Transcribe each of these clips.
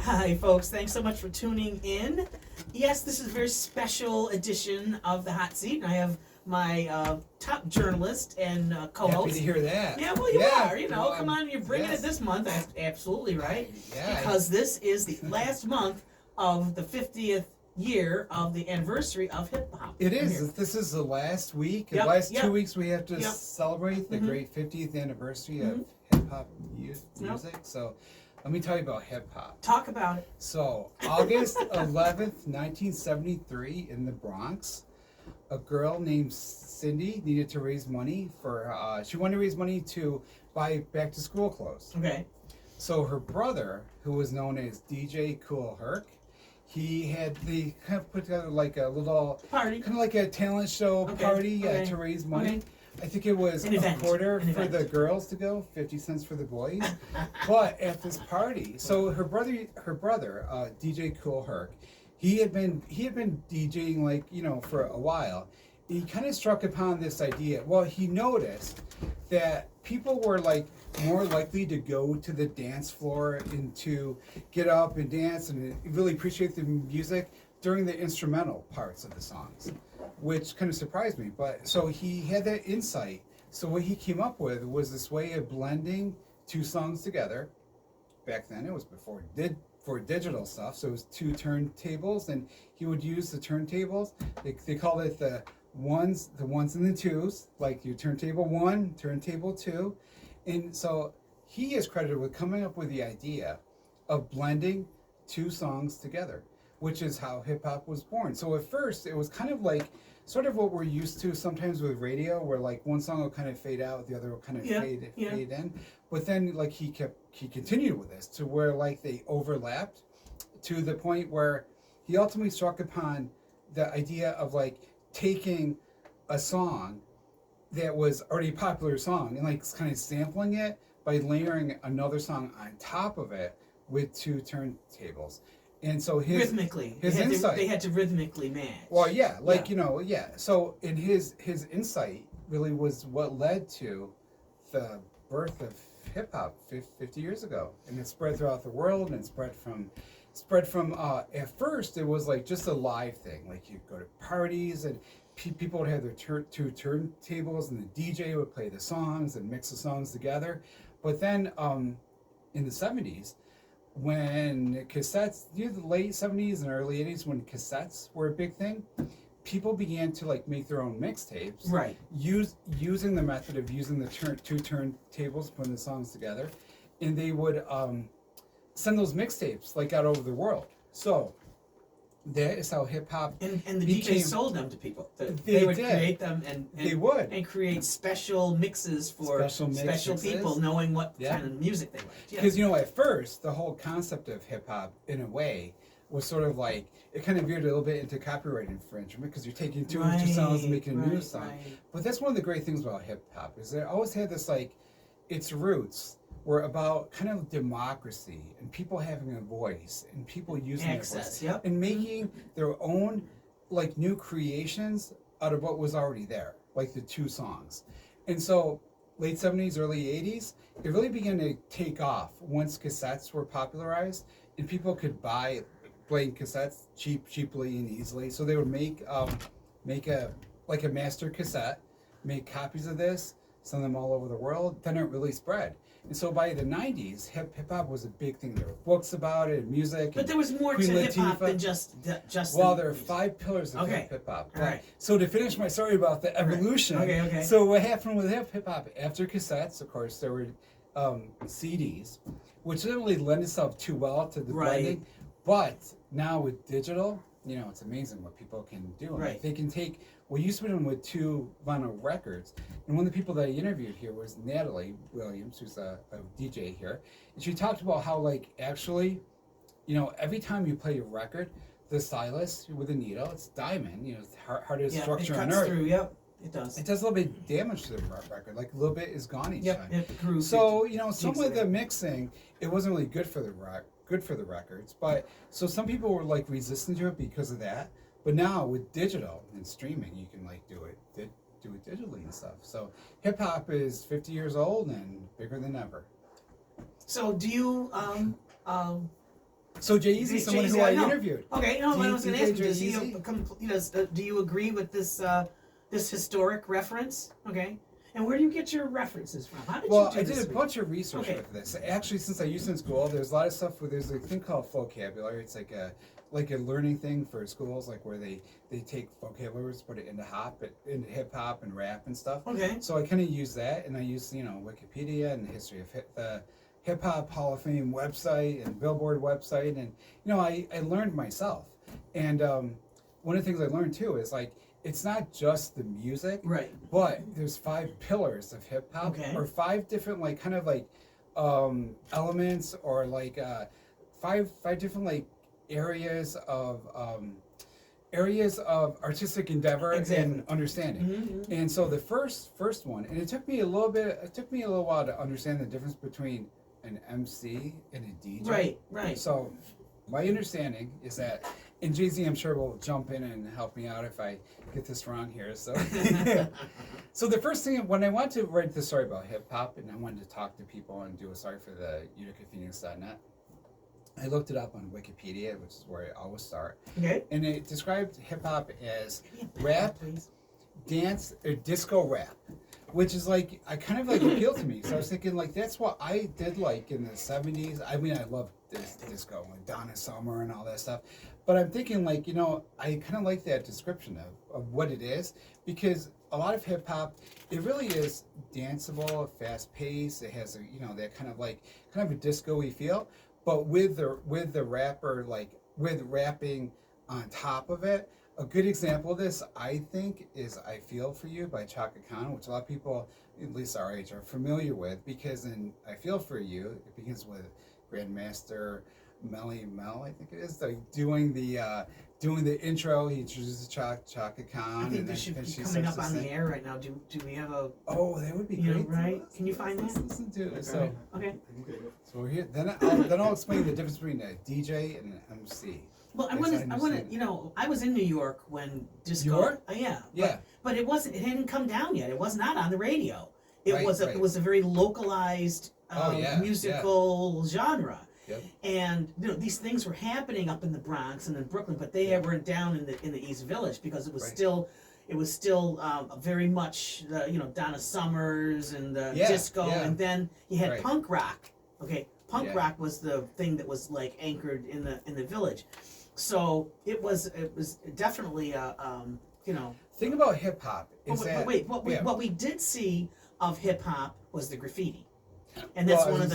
Hi, folks. Thanks so much for tuning in. Yes, this is a very special edition of the Hot Seat, and I have my top journalist and co-host. Happy to hear that. Yeah, well, you are. You know, well, come on, you're bringing yes. it this month. That's absolutely right. Yeah. Because this is the last month of the 50th year of the anniversary of hip hop. It is. This is the last week. Yep, The last yep. 2 weeks we have to Yep. celebrate the Mhm. great 50th anniversary of Mhm. hip hop music. Yep. So let me tell you about hip hop. Talk about it. So August 11th, 1973, in the Bronx, a girl named Cindy needed to raise money for. She wanted to raise money to buy back to school clothes. Okay. So her brother, who was known as DJ Cool Herc, they kind of put together like a little Party. kind of like a talent show Okay, party okay, to raise money. okay. I think it was An event, quarter an for event. the girls to go, 50 cents for the boys. But at this party, so her brother, DJ Cool Herc, he had been DJing like for a while. He kind of struck upon this idea. Well, he noticed that people were like more likely to go to the dance floor and to get up and dance and really appreciate the music during the instrumental parts of the songs, which kind of surprised me. But so he had that insight. So what he came up with was this way of blending two songs together. Back then, it was before digital stuff, so it was two turntables, and he would use the turntables. They called it the ones and the twos, like your turntable one, turntable two. And so he is credited with coming up with the idea of blending two songs together, which is how hip hop was born. So at first, it was kind of like sort of what we're used to sometimes with radio, where like one song will kind of fade out, the other will kind of fade in. But then like he continued with this to where like they overlapped to the point where he ultimately struck upon the idea of like taking a song that was already a popular song and like kind of sampling it by layering another song on top of it with two turntables. And so his insight, they had to rhythmically match. Well, yeah, like So in his insight really was what led to the birth of hip hop 50 years ago, and it spread throughout the world, and it spread from at first it was like just a live thing, like you'd go to parties and people would have their two turntables and the DJ would play the songs and mix the songs together. But then in the 70s, when cassettes, the late 70s and early 80s, when cassettes were a big thing, people began to like make their own mixtapes, right? Using the method of using the two turntables, putting the songs together, and they would send those mixtapes like out over the world. So that is how hip hop and the DJs sold them to people. They would create them and create special mixes for special people, knowing what kind of music they liked. Because at first the whole concept of hip hop, in a way, was sort of like it kind of veered a little bit into copyright infringement because you're taking two songs and making a new song. Right. But that's one of the great things about hip hop is it always had this like its roots were about kind of democracy and people having a voice and people using access, their voice and making their own like new creations out of what was already there, like the two songs. And so late 70s, early 80s, it really began to take off once cassettes were popularized and people could buy blank cassettes cheaply and easily. So they would make a master cassette, make copies of this, send them all over the world. Then it really spread. And so by the 90s, hip hop was a big thing. There were books about it, music. But there was more to hip hop than just. Well, there are 5 pillars of hip hop. All right. So to finish my story about the evolution. Okay. So what happened with hip hop after cassettes? Of course, there were CDs, which didn't really lend itself too well to the blending. But now with digital, it's amazing what people can do. Right. They can take. We used to be done with 2 vinyl records, and one of the people that I interviewed here was Natalie Williams, who's a DJ here, and she talked about how like actually, every time you play a record, the stylus with a needle, it's diamond, it's hardest structure on earth. Through, yep. It does. It does a little bit of damage to the record, like a little bit is gone each time. Yep. So some of the mixing, it wasn't really good for the records, but so some people were like resistant to it because of that. But now with digital and streaming, you can like do it digitally and stuff. So hip hop is 50 years old and bigger than ever. So do you So Jay-Z, someone who I interviewed. Okay, no, I was going to ask you, does he, Jay-Z? do you agree with this this historic reference? Okay. And where do you get your references from? How did you do this? I did a bunch of research for this. Actually, since I used it in school, there's a lot of stuff where there's a thing called vocabulary. It's like a learning thing for schools, like where they take vocabulary, put it into hip hop and rap and stuff. Okay. So I kind of use that, and I use Wikipedia and the history of the Hip Hop Hall of Fame website and Billboard website, and I learned myself. And one of the things I learned too is like it's not just the music, right? But there's 5 pillars of hip hop, or 5 different elements, or like five different like areas of artistic endeavor and understanding. Mm-hmm. And so the first one, and it took me a little while to understand the difference between an MC and a DJ. Right. So my understanding is that, and Jay-Z I'm sure will jump in and help me out if I get this wrong here. So so the first thing, when I wanted to write the story about hip hop and I wanted to talk to people and do a story for the UticaPhoenix.net, I looked it up on Wikipedia, which is where I always start. Okay. And it described hip hop as rap, dance, or disco rap, which is like, I kind of like appealed to me. So I was thinking like, that's what I did like in the 70s. I mean, I love this disco and Donna Summer and all that stuff. But I'm thinking like, I kind of like that description of what it is, because a lot of hip hop, it really is danceable, fast paced. It has that kind of a disco-y feel, but with the rapper, like with rapping on top of it. A good example of this, I think, is "I Feel for You" by Chaka Khan, which a lot of people, at least our age, are familiar with, because in "I Feel for You," it begins with Grandmaster Melly Mel, I think it is, doing the intro. He introduces Chaka Khan. I think this should be coming up on the air right now. Do we have a? Oh, that would be great. Right? Can you find that? Listen to it. Okay. So we're here. Then I'll explain the difference between a DJ and an MC. Well, I want to. I was in New York when disco. You were? Yeah. But it wasn't. It hadn't come down yet. It was not on the radio. It Right, was. It was a very localized musical genre. Yep. And these things were happening up in the Bronx and in Brooklyn, but they weren't down in the East Village, because it was still. It was still very much Donna Summers and disco, and then you had punk rock. Okay, punk rock was the thing that was like anchored in the village. So it was definitely Thing about hip hop is what we did see of hip hop was the graffiti, and that's one of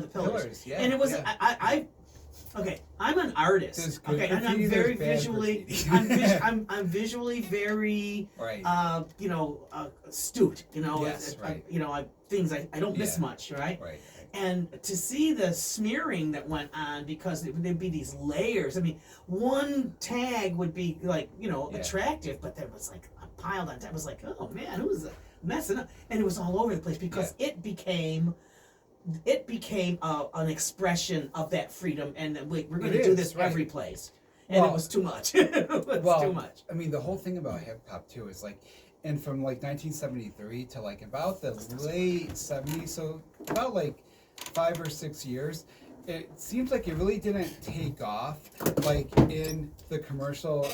the pillars. Yeah, and it was I'm an artist. Okay, and I'm very visually. I'm visually very astute. Yes, things I don't miss much. Right. And to see the smearing that went on, because there'd be these layers. I mean, one tag would be like, attractive, but there was like a piled on top. It was like, oh man, who's messing up? And it was all over the place, because it became an expression of that freedom, and we're going to do this every place. And it was too much. Too much. I mean, the whole thing about hip hop too is like, and from like 1973 to like about the late 70s, so about like 5 or 6 years, it seems like it really didn't take off like in the commercially,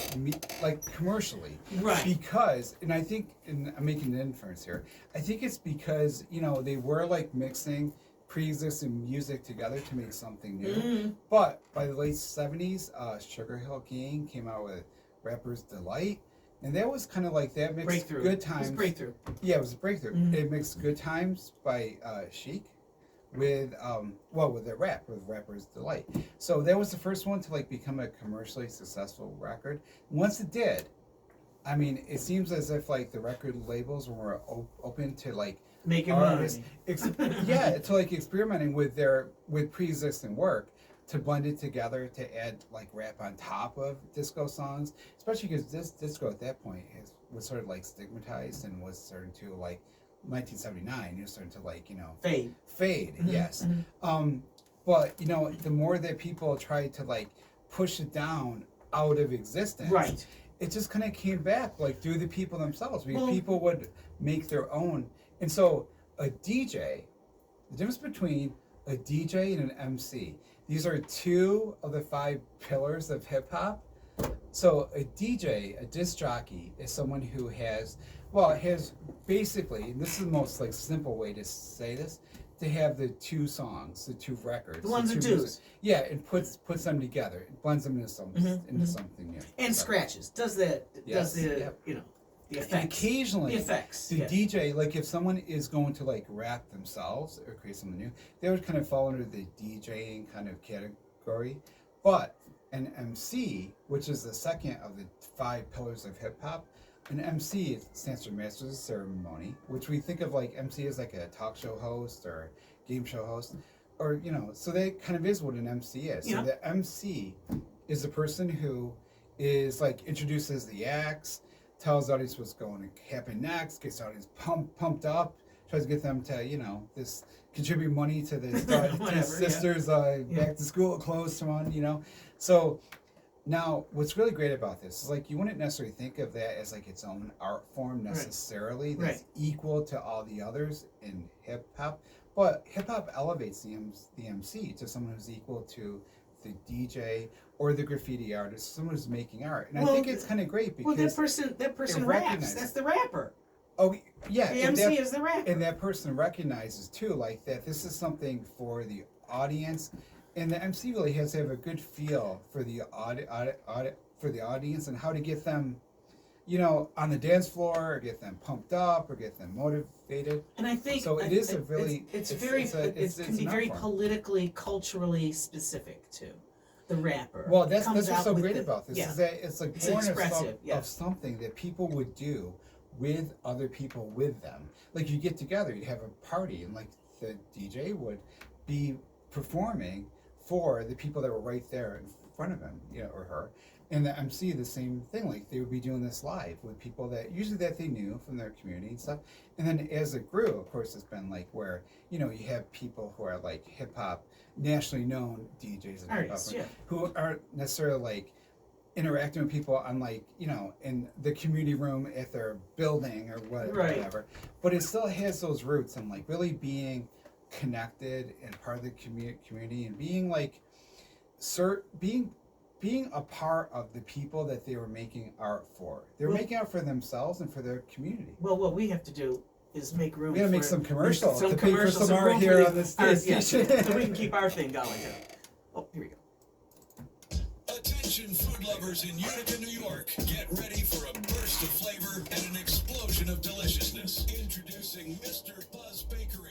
right? Because, and I think, and I'm making an inference here, I think it's because they were like mixing pre-existing music together to make something new. But by the late 70s, Sugar Hill Gang came out with Rapper's Delight, and that was kind of like that mixed breakthrough. Good Times. It was a breakthrough. Yeah, it was a breakthrough. It mixed Good Times by Chic with their rap, with Rapper's Delight. So that was the first one to like become a commercially successful record. Once it did, I mean, it seems as if like the record labels were open to like making artists, to like experimenting with pre-existing work, to blend it together, to add like rap on top of disco songs, especially because this disco at that point was sort of like stigmatized and was starting to like 1979. It was starting to like fade. Yes. But the more that people tried to like push it down out of existence, right? It just kind of came back like through the people themselves. Because people would make their own. And so a DJ, the difference between a DJ and an MC These are 2 of the 5 pillars of hip hop. So a DJ, a disc jockey, is someone who has basically, and this is the most like simple way to say this, to have the 2 songs, the 2 records, the ones and twos. Yeah, and puts them together, it blends them into something new. And scratches. Does the the effects. And occasionally the effects. The DJ, like if someone is going to like rap themselves or create something new, they would kind of fall under the DJing kind of category. But an MC, which is the second of the 5 pillars of hip hop, an MC stands for Masters of Ceremony, which we think of like MC as like a talk show host or game show host, or so that kind of is what an MC is. Yeah. So the MC is the person who is like introduces the acts, tells the audience what's going to happen next, gets the audience pumped up, tries to get them to this contribute money to the sisters back to school clothes on. So now what's really great about this is like you wouldn't necessarily think of that as like its own art form necessarily that's equal to all the others in hip hop, but hip hop elevates the MC to someone who's equal to the DJ or the graffiti artist, someone who's making art. And I think it's kind of great because that person raps. That's the rapper. Oh yeah, the MC is the rapper, and that person recognizes too, like that this is something for the audience, and the MC really has to have a good feel for the for the audience and how to get them, on the dance floor, or get them pumped up, or get them motivated. And I think so. It is a really it can be very politically, culturally specific too. The rapper. Well, that's what's so great about this is that it's like born of something that people would do with other people with them. Like you get together, you have a party, and like the DJ would be performing for the people that were right there in front of him, or her. And the MC, the same thing. Like they would be doing this live with people that they knew from their community and stuff. And then as it grew, of course, it's been like where you have people who are like hip hop, nationally known DJs and artists, who aren't necessarily like interacting with people on like in the community room at their building or whatever. But it still has those roots and like really being connected and part of the community and being like being a part of the people that they were making art for. They were making art for themselves and for their community. Well, what we have to do is make room. We gotta make some commercials to pay for some art here on this station. So we can keep our thing going. Oh, here we go. Attention food lovers in Utica, New York. Get ready for a burst of flavor and an explosion of deliciousness. Introducing Mr. Buzz Bakery.